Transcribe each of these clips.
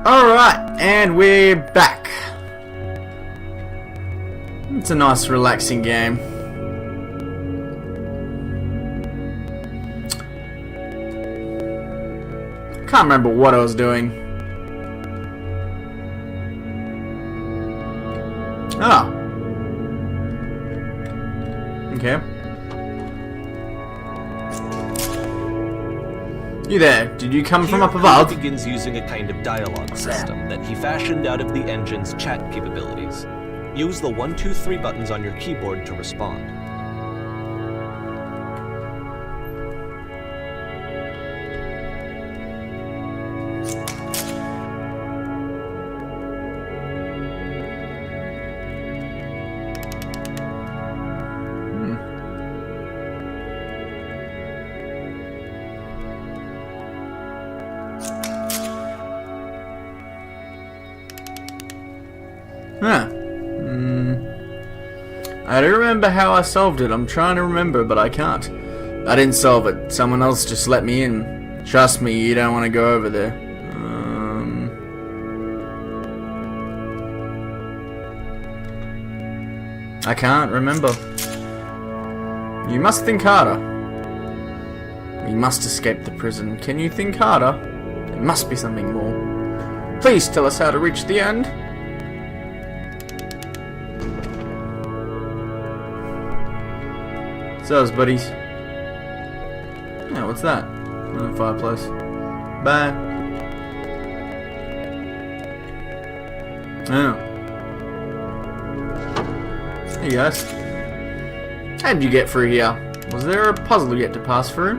Alright, and we're back. It's a nice relaxing game. Can't remember what I was doing. Oh. Okay. You there? Did you come from up above? Coda begins using a kind of dialogue system that he fashioned out of the engine's chat capabilities. Use the 1, 2, 3 buttons on your keyboard to respond. Huh. I don't remember how I solved it. I'm trying to remember, but I can't. I didn't solve it. Someone else just let me in. Trust me, you don't want to go over there. I can't remember. You must think harder. We must escape the prison. Can you think harder? There must be something more. Please tell us how to reach the end. So, buddies. Yeah, what's that? Another fireplace. Bye. Oh. Hey guys. How did you get through here? Was there a puzzle yet to pass through?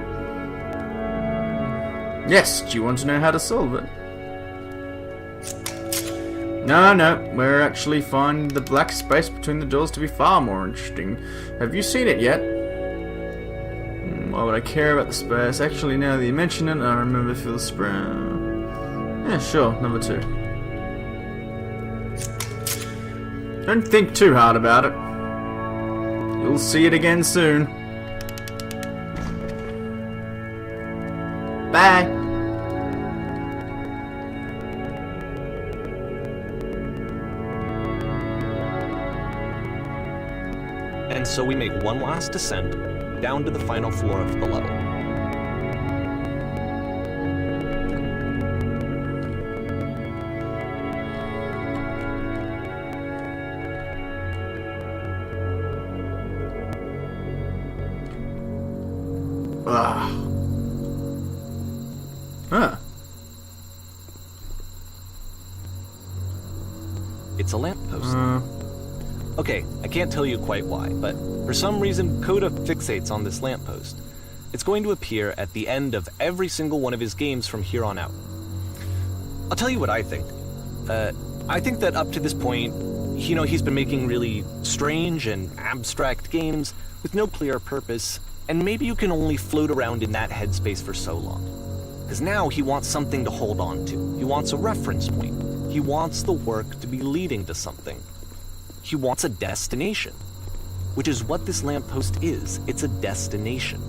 Yes, do you want to know how to solve it? No, we're actually finding the black space between the doors to be far more interesting. Have you seen it yet? Why would I care about the space? Actually, now that you mention it, I remember for the spray. Yeah, sure, number 2. Don't think too hard about it. You'll see it again soon. Bye. And so we make one last descent down to the final floor of the level. Huh. It's a lamppost. Okay, I can't tell you quite why, but for some reason Coda fixates on this lamppost. It's going to appear at the end of every single one of his games from here on out. I'll tell you what I think. I think that up to this point, he's been making really strange and abstract games with no clear purpose, and maybe you can only float around in that headspace for so long. Because now he wants something to hold on to. He wants a reference point. He wants the work to be leading to something. He wants a destination, which is what this lamppost is. It's a destination.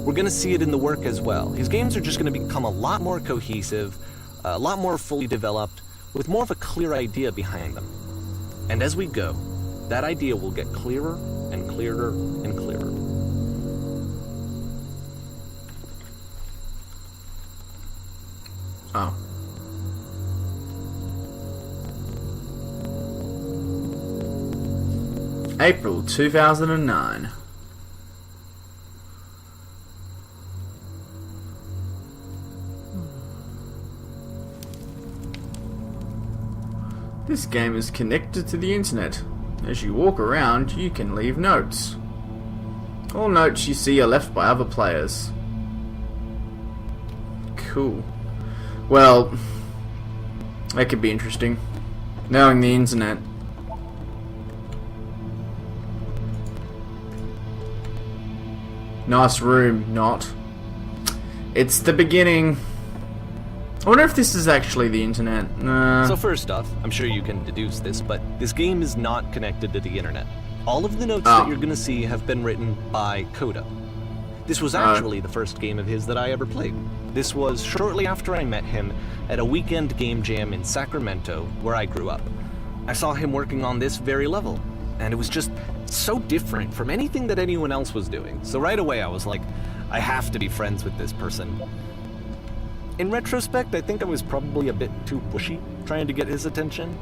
We're going to see it in the work as well. His games are just going to become a lot more cohesive, a lot more fully developed, with more of a clear idea behind them. And as we go, that idea will get clearer and clearer and clearer. Oh. April 2009. This game is connected to the internet. As you walk around, you can leave notes. All notes you see are left by other players. Cool. Well, that could be interesting. Knowing the internet. Nice room, not. It's the beginning. I wonder if this is actually the internet. So first off, I'm sure you can deduce this, but this game is not connected to the internet. All of the notes that you're going to see have been written by Coda. This was actually the first game of his that I ever played. This was shortly after I met him at a weekend game jam in Sacramento, where I grew up. I saw him working on this very level, and it was just so different from anything that anyone else was doing. So right away I was like, I have to be friends with this person. In retrospect, I think I was probably a bit too pushy, trying to get his attention.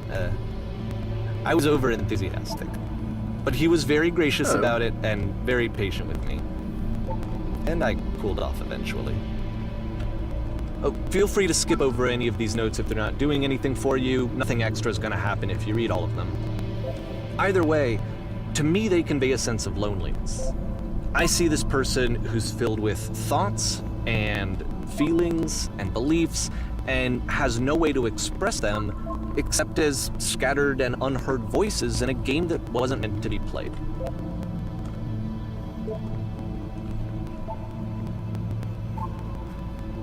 I was over-enthusiastic. But he was very gracious about it and very patient with me. And I cooled off eventually. Oh, feel free to skip over any of these notes if they're not doing anything for you. Nothing extra is going to happen if you read all of them. Either way, to me they convey a sense of loneliness. I see this person who's filled with thoughts and feelings and beliefs and has no way to express them except as scattered and unheard voices in a game that wasn't meant to be played.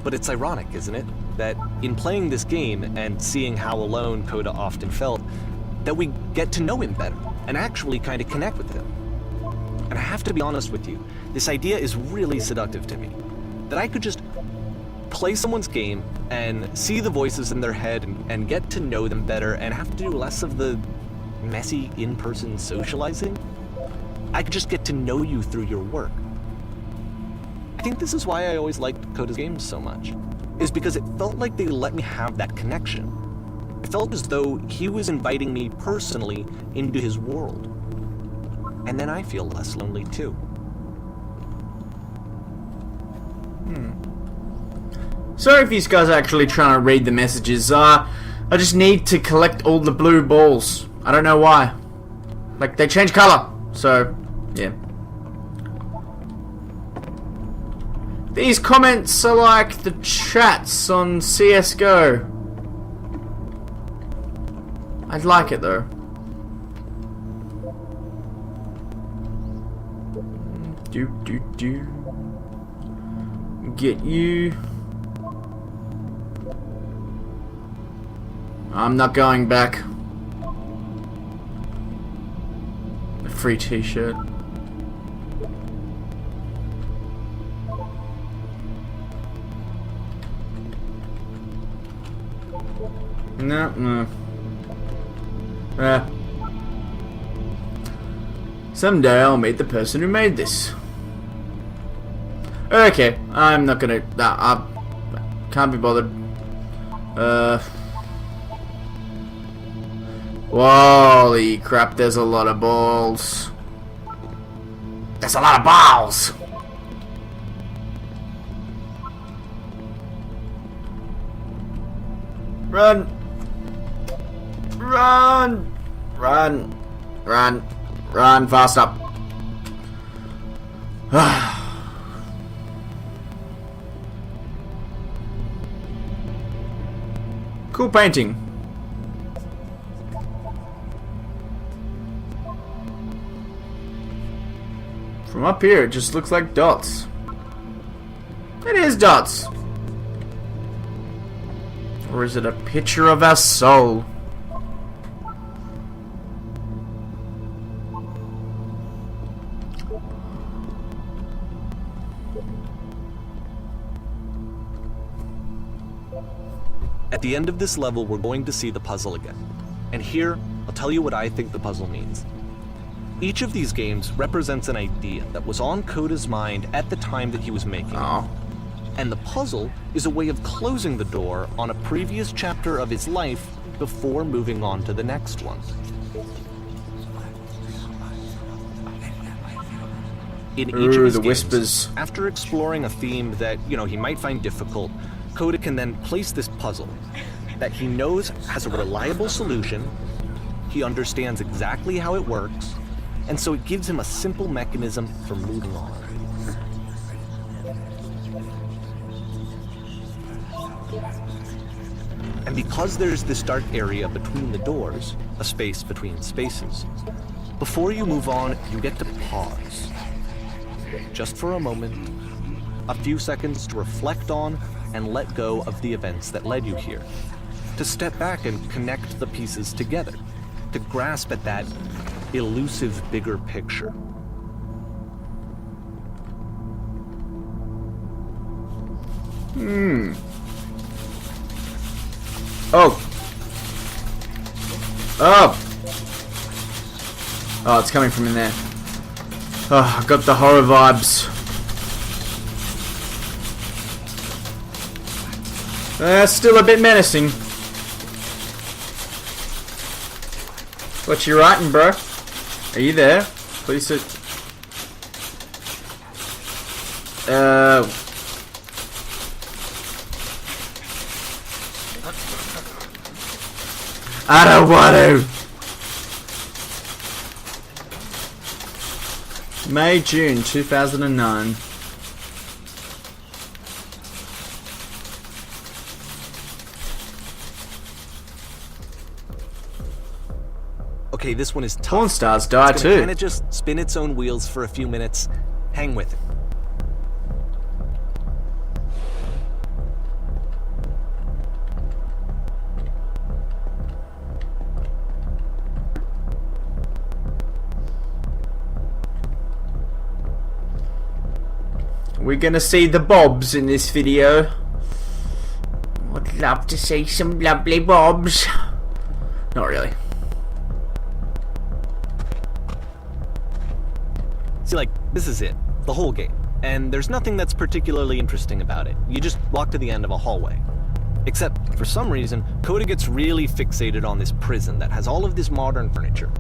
But it's ironic, isn't it, that in playing this game and seeing how alone Coda often felt, that we get to know him better and actually kind of connect with him. And I have to be honest with you, this idea is really seductive to me. That I could just play someone's game and see the voices in their head and get to know them better and have to do less of the messy in-person socializing. I could just get to know you through your work. I think this is why I always liked Coda's games so much, is because it felt like they let me have that connection. It felt as though he was inviting me personally into his world. And then I feel less lonely too. Sorry if these guys are actually trying to read the messages. I just need to collect all the blue balls. I don't know why. Like, they change color. So, yeah. These comments are like the chats on CSGO. I'd like it though. Get you. I'm not going back. A free t-shirt. No. Someday I'll meet the person who made this. Okay, I'm not gonna. I can't be bothered. Holy crap! There's a lot of balls. There's a lot of balls. Run! Run! Run! Run! Run faster! Cool painting. From up here, it just looks like dots. It is dots. Or is it a picture of our soul? At the end of this level, we're going to see the puzzle again. And here, I'll tell you what I think the puzzle means. Each of these games represents an idea that was on Coda's mind at the time that he was making it. And the puzzle is a way of closing the door on a previous chapter of his life before moving on to the next one. In each of his games, whispers. After exploring a theme that, he might find difficult, Coda can then place this puzzle that he knows has a reliable solution, he understands exactly how it works, and so it gives him a simple mechanism for moving on. And because there's this dark area between the doors, a space between spaces, before you move on, you get to pause. Just for a moment, a few seconds to reflect on and let go of the events that led you here. To step back and connect the pieces together. To grasp at that elusive bigger picture. Oh. Oh. Oh, it's coming from in there. Oh, I got the horror vibes. Still a bit menacing. What you writing, bro? Are you there? Please sit. I don't want to. May, June 2009. Okay, this one is tough. Porn stars die it's gonna too. kinda just spin its own wheels for a few minutes. Hang with it. We're gonna see the bobs in this video. Would love to see some lovely bobs. Not really. See, like, this is it. The whole game. And there's nothing that's particularly interesting about it. You just walk to the end of a hallway. Except, for some reason, Coda gets really fixated on this prison that has all of this modern furniture.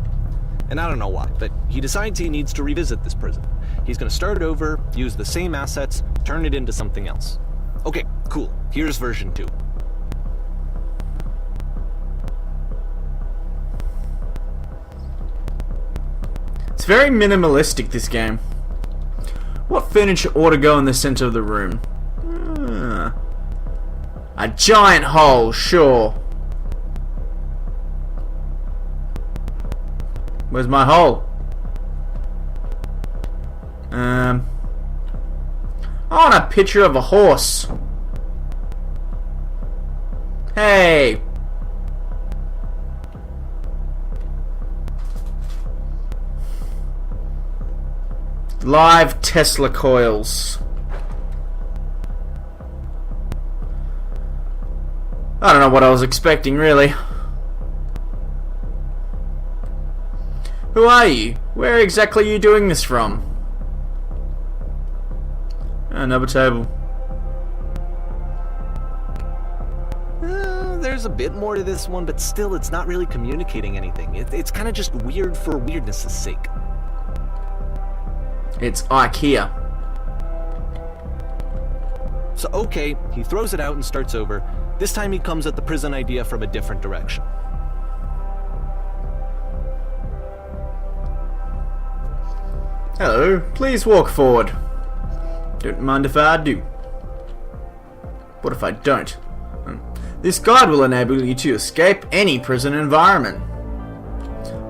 And I don't know why, but he decides he needs to revisit this prison. He's gonna start it over, use the same assets, turn it into something else. Okay, cool. Here's version 2. It's very minimalistic, this game. What furniture ought to go in the center of the room? A giant hole, sure. Where's my hole? I want a picture of a horse. Hey. Live Tesla coils. I don't know what I was expecting, really. Who are you? Where exactly are you doing this from? Another table. There's a bit more to this one, but still it's not really communicating anything. It's kind of just weird for weirdness' sake. It's IKEA. So okay, he throws it out and starts over. This time he comes at the prison idea from a different direction. Hello, please walk forward. Don't mind if I do. What if I don't? This guide will enable you to escape any prison environment.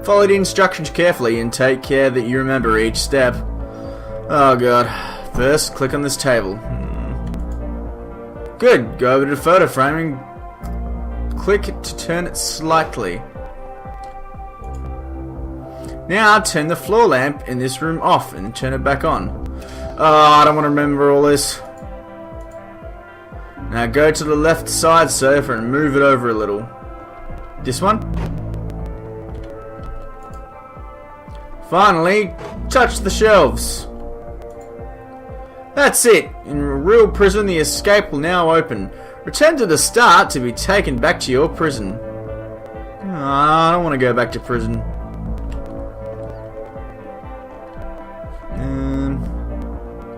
Follow the instructions carefully and take care that you remember each step. Oh god. First, click on this table. Good, go over to the photo frame and click it to turn it slightly. Now turn the floor lamp in this room off and turn it back on. Oh, I don't want to remember all this. Now go to the left side sofa and move it over a little. This one? Finally, touch the shelves. That's it. In a real prison, the escape will now open. Return to the start to be taken back to your prison. Oh, I don't want to go back to prison.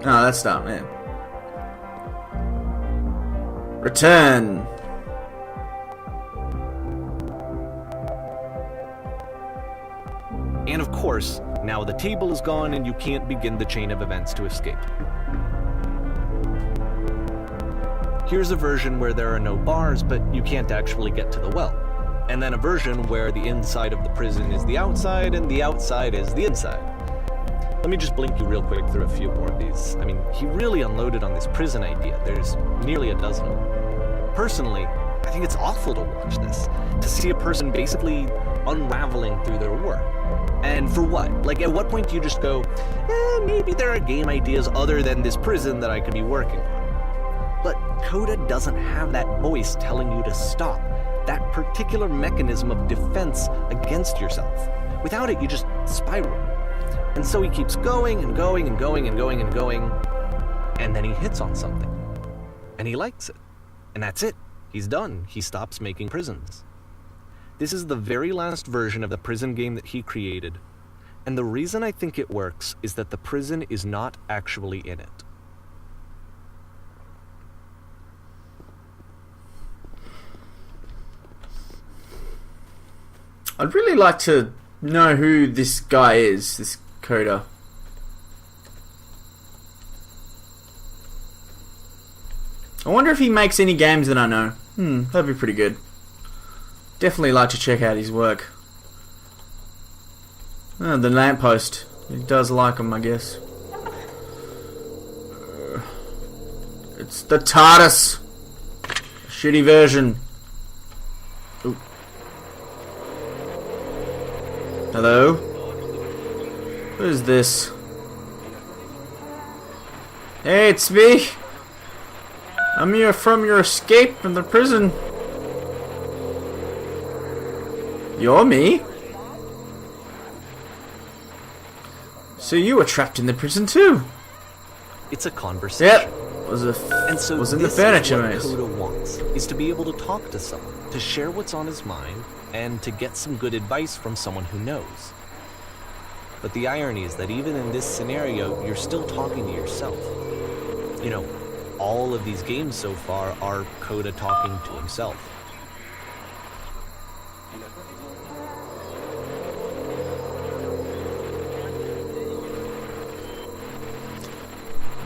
No, that's not, man. Return. And of course, now the table is gone and you can't begin the chain of events to escape. Here's a version where there are no bars, but you can't actually get to the well. And then a version where the inside of the prison is the outside and the outside is the inside. Let me just blink you real quick through a few more of these. I mean, he really unloaded on this prison idea. There's nearly a dozen of them. Personally, I think it's awful to watch this. To see a person basically unraveling through their work. And for what? Like, at what point do you just go, maybe there are game ideas other than this prison that I could be working on? But Coda doesn't have that voice telling you to stop, that particular mechanism of defense against yourself. Without it, you just spiral. And so he keeps going and going and going and going and going, and then he hits on something. And he likes it. And that's it. He's done. He stops making prisons. This is the very last version of the prison game that he created. And the reason I think it works is that the prison is not actually in it. I'd really like to know who this guy is, this Coda. I wonder if he makes any games that I know. That'd be pretty good. Definitely like to check out his work. Oh, the lamppost. He does like him, I guess. It's the TARDIS. Shitty version. Ooh. Hello? Who's this? Hey, it's me. I'm here from your escape from the prison. You're me? So you were trapped in the prison too? It's a conversation. Yep. And so was in this the furniture is maze. what Coda wants, is to be able to talk to someone, to share what's on his mind, and to get some good advice from someone who knows. But the irony is that even in this scenario, you're still talking to yourself. You know, all of these games so far are Coda talking to himself.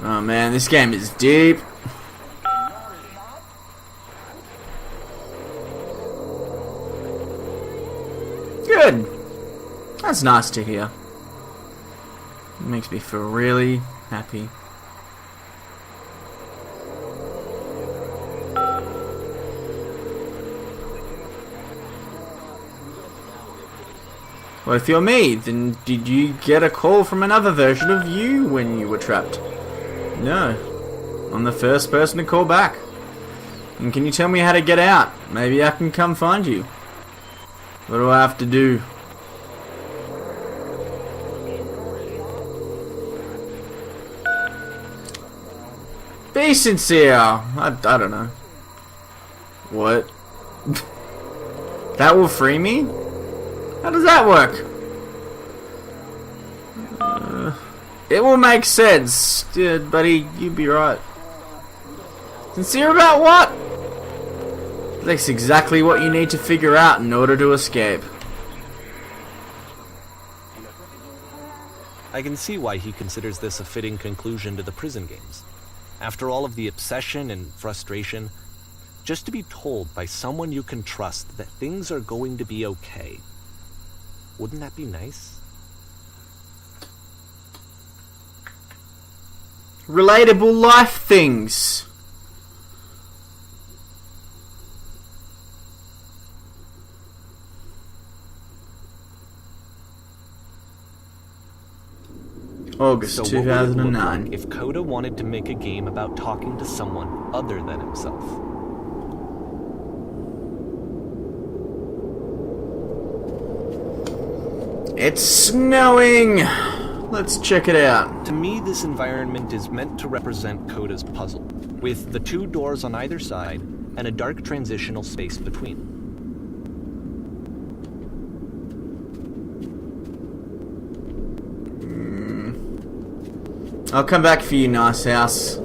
Oh man, this game is deep. Good. That's nice to hear. It makes me feel really happy. Well, if you're me, then did you get a call from another version of you when you were trapped? No. I'm the first person to call back. And can you tell me how to get out? Maybe I can come find you. What do I have to do? Be sincere. I don't know. What? That will free me? How does that work? It will make sense. Yeah, buddy, you'd be right. Sincere about what? That's exactly what you need to figure out in order to escape. I can see why he considers this a fitting conclusion to the prison games. After all of the obsession and frustration, just to be told by someone you can trust that things are going to be okay. Wouldn't that be nice? Relatable life things. August So what would it look 2009. like if Coda wanted to make a game about talking to someone other than himself? It's snowing! Let's check it out. To me, this environment is meant to represent Coda's puzzle, with the two doors on either side and a dark transitional space between. I'll come back for you, nice house.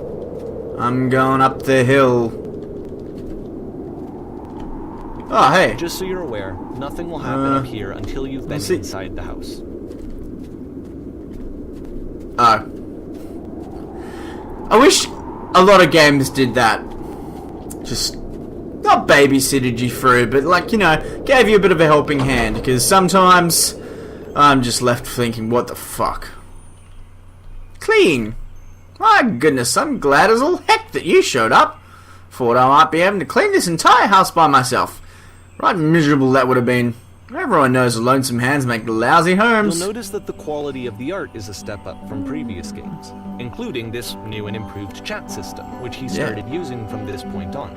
I'm going up the hill. Oh, hey. Just so you're aware, nothing will happen up here until you've been see. inside the house. Oh. I wish a lot of games did that. Just not babysitted you through, but like, you know, gave you a bit of a helping hand. Because sometimes I'm just left thinking, what the fuck? Clean. My goodness, I'm glad as all heck that you showed up. Thought I might be having to clean this entire house by myself. Right miserable that would have been. Everyone knows lonesome hands make lousy homes. You'll notice that the quality of the art is a step up from previous games, including this new and improved chat system, which he started using from this point on.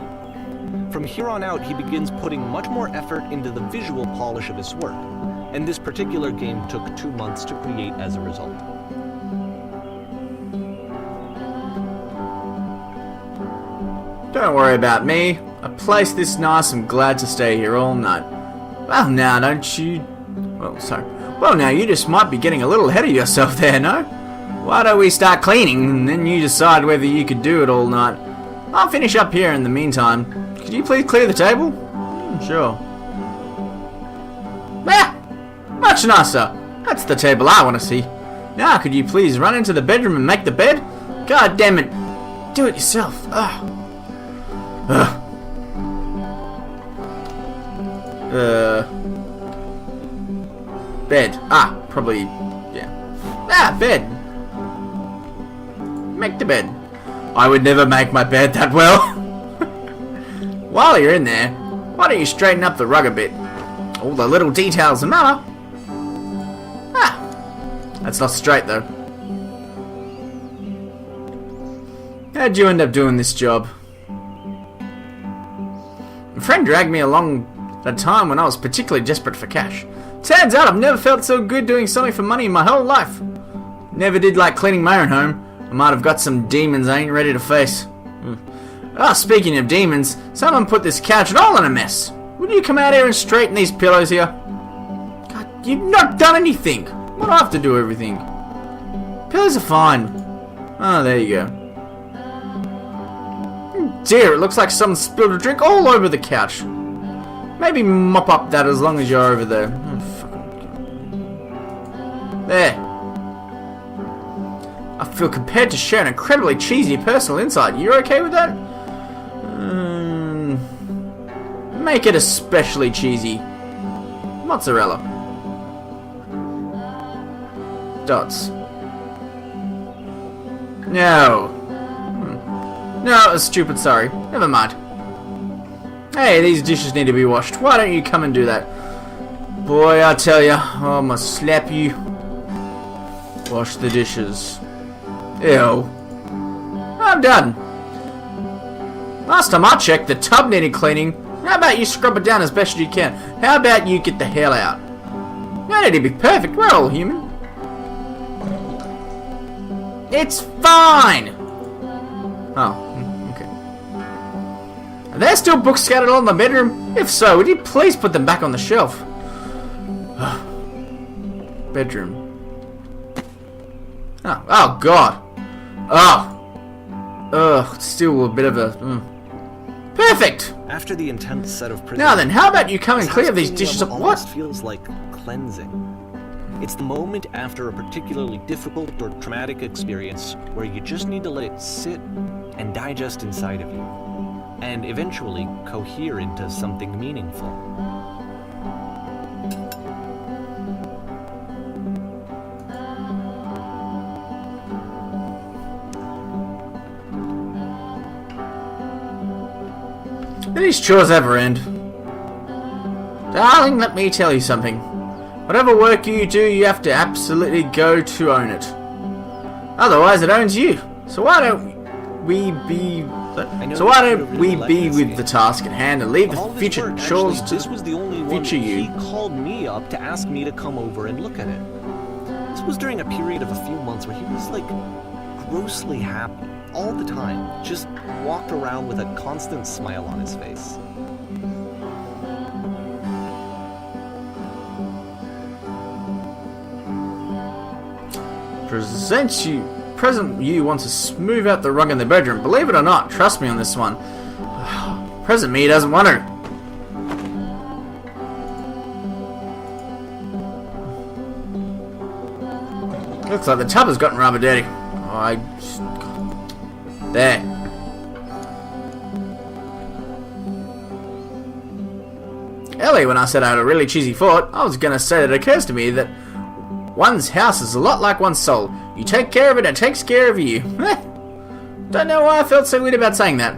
From here on out, he begins putting much more effort into the visual polish of his work, and this particular game took 2 months to create as a result. Don't worry about me. A place this nice, I'm glad to stay here all night. Well, now, don't you... Well, now, you just might be getting a little ahead of yourself there, no? Why don't we start cleaning, and then you decide whether you could do it all night. I'll finish up here in the meantime. Could you please clear the table? Sure. Ah! Much nicer. That's the table I want to see. Now, could you please run into the bedroom and make the bed? God damn it. Do it yourself. Ugh. Bed. Probably, yeah. Bed. Make the bed. I would never make my bed that well. While you're in there, why don't you straighten up the rug a bit? All the little details matter. That's not straight though. How'd you end up doing this job? A friend dragged me along at a time when I was particularly desperate for cash. Turns out I've never felt so good doing something for money in my whole life. Never did like cleaning my own home. I might have got some demons I ain't ready to face. Speaking of demons, someone put this couch all in a mess. Would you come out here and straighten these pillows here? God, you've not done anything. Why do I have to do everything? Pillows are fine. Oh, there you go. Dear, it looks like someone spilled a drink all over the couch. Maybe mop up that as long as you're over there. There. I feel compared to share an incredibly cheesy personal insight. You okay with that? Make it especially cheesy. Mozzarella. Dots. No. No, stupid, sorry. Never mind. Hey, these dishes need to be washed. Why don't you come and do that? Boy, I tell ya, I'm gonna slap you. Wash the dishes. Ew. I'm done. Last time I checked, the tub needed cleaning. How about you scrub it down as best you can? How about you get the hell out? No need to be perfect, we're all human. It's fine! Oh, okay. Are there still books scattered all in the bedroom? If so, would you please put them back on the shelf? Bedroom. Oh God. Ugh, still a bit of a... Perfect! After the intense set of prison... Now then, how about you come and clear these dishes up? What? Almost feels like cleansing. It's the moment after a particularly difficult or traumatic experience where you just need to let it sit and digest inside of you, and eventually cohere into something meaningful. Do these chores ever end? Darling, let me tell you something. Whatever work you do, you have to absolutely go to own it. Otherwise, it owns you. So why don't we be... with the task at hand and leave the future chores to this was the only one future you? He called me up to ask me to come over and look at it. This was during a period of a few months where he was like grossly happy all the time. Just walked around with a constant smile on his face. Present you wants to smooth out the rug in the bedroom. Believe it or not, trust me on this one. Present me doesn't want to. Looks like the tub has gotten rather dirty. There. Earlier when I said I had a really cheesy thought, I was going to say that it occurs to me that one's house is a lot like one's soul. You take care of it, it takes care of you. Don't know why I felt so weird about saying that.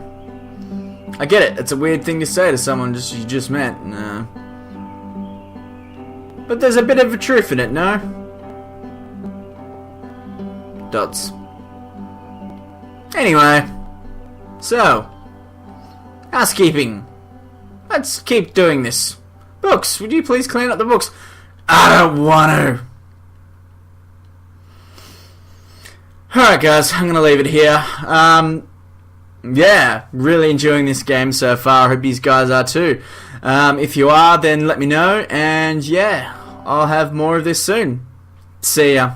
I get it, it's a weird thing to say to someone you just met. But there's a bit of a truth in it, no? Dots. Anyway, so, housekeeping. Let's keep doing this. Books, would you please clean up the books? I don't want to. Alright guys, I'm going to leave it here. Yeah, really enjoying this game so far. I hope you guys are too. If you are, then let me know. And yeah, I'll have more of this soon. See ya.